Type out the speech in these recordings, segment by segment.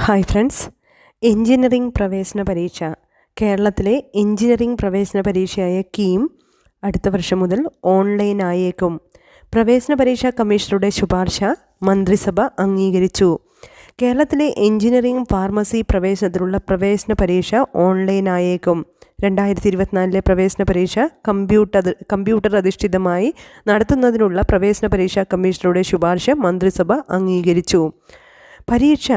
Hi friends, engineering പ്രവേശന പരീക്ഷ കേരളത്തിലെ എഞ്ചിനീയറിംഗ് പ്രവേശന പരീക്ഷയായ കീം അടുത്ത വർഷം മുതൽ ഓൺലൈൻ ആയേക്കും. പ്രവേശന പരീക്ഷാ കമ്മീഷണറുടെ ശുപാർശ മന്ത്രിസഭ അംഗീകരിച്ചു. കേരളത്തിലെ എഞ്ചിനീയറിംഗ് ഫാർമസി പ്രവേശനത്തിനുള്ള പ്രവേശന പരീക്ഷ ഓൺലൈൻ ആയേക്കും. 2024 പ്രവേശന പരീക്ഷ കമ്പ്യൂട്ടർ അധിഷ്ഠിതമായി നടത്തുന്നതിനുള്ള പ്രവേശന പരീക്ഷാ കമ്മീഷണറുടെ ശുപാർശ മന്ത്രിസഭ അംഗീകരിച്ചു. പരീക്ഷ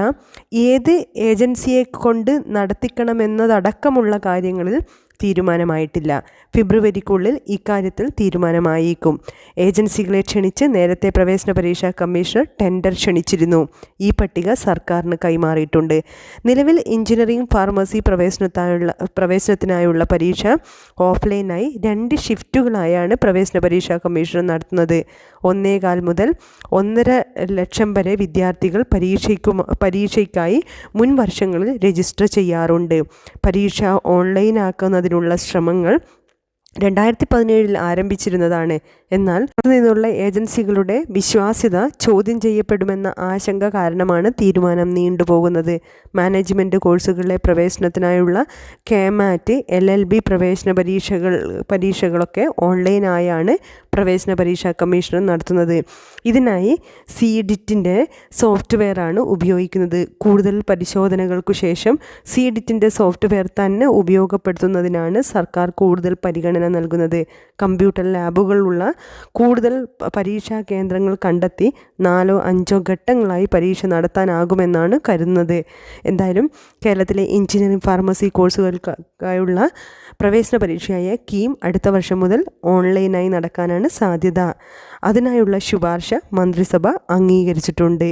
ഏത് ഏജൻസിയെ കൊണ്ട് നടത്തിക്കണമെന്നതടക്കമുള്ള കാര്യങ്ങളിൽ തീരുമാനമായിട്ടില്ല. ഫെബ്രുവരിക്കുള്ളിൽ ഇക്കാര്യത്തിൽ തീരുമാനമായേക്കും. ഏജൻസികളെ ക്ഷണിച്ച് നേരത്തെ പ്രവേശന പരീക്ഷാ കമ്മീഷണർ ടെൻഡർ ക്ഷണിച്ചിരുന്നു. ഈ പട്ടിക സർക്കാരിന് കൈമാറിയിട്ടുണ്ട്. നിലവിൽ എഞ്ചിനീയറിംഗ് ഫാർമസി പ്രവേശനത്തിനായുള്ള പരീക്ഷ ഓഫ്ലൈനായി 2 ഷിഫ്റ്റുകളായാണ് പ്രവേശന പരീക്ഷാ കമ്മീഷണർ നടത്തുന്നത്. 1.25 മുതൽ 1.5 ലക്ഷം വരെ വിദ്യാർത്ഥികൾ പരീക്ഷയ്ക്കായി മുൻ വർഷങ്ങളിൽ രജിസ്റ്റർ ചെയ്യാറുണ്ട്. പരീക്ഷ ഓൺലൈനാക്കുന്നതിനുള്ള ശ്രമങ്ങൾ 2017 ആരംഭിച്ചിരുന്നതാണ്. എന്നാൽ നിന്നുള്ള ഏജൻസികളുടെ വിശ്വാസ്യത ചോദ്യം ചെയ്യപ്പെടുമെന്ന ആശങ്ക കാരണമാണ് തീരുമാനം നീണ്ടുപോകുന്നത്. മാനേജ്മെൻറ്റ് കോഴ്സുകളിലെ പ്രവേശനത്തിനായുള്ള KMAT, LLB പ്രവേശന പരീക്ഷകളൊക്കെ ഓൺലൈനായാണ് പ്രവേശന പരീക്ഷാ കമ്മീഷണർ നടത്തുന്നത്. ഇതിനായി CDITൻ്റെ സോഫ്റ്റ്വെയറാണ് ഉപയോഗിക്കുന്നത്. കൂടുതൽ പരിശോധനകൾക്കു ശേഷം CDITൻ്റെ സോഫ്റ്റ്വെയർ തന്നെ ഉപയോഗപ്പെടുത്തുന്നതിനാണ് സർക്കാർ കൂടുതൽ പരിഗണന നൽകുന്നത്. കമ്പ്യൂട്ടർ ലാബുകളുള്ള കൂടുതൽ പരീക്ഷാ കേന്ദ്രങ്ങൾ കണ്ടെത്തി 4-5 ഘട്ടങ്ങളായി പരീക്ഷ നടത്താനാകുമെന്നാണ് കരുതുന്നത്. എന്തായാലും കേരളത്തിലെ എഞ്ചിനീയറിംഗ് ഫാർമസി കോഴ്സുകൾക്കായുള്ള പ്രവേശന പരീക്ഷയായ കീം അടുത്ത വർഷം മുതൽ ഓൺലൈനായി നടക്കാനാണ് സാധ്യത. അതിനായുള്ള ശുപാർശ മന്ത്രിസഭ അംഗീകരിച്ചിട്ടുണ്ട്.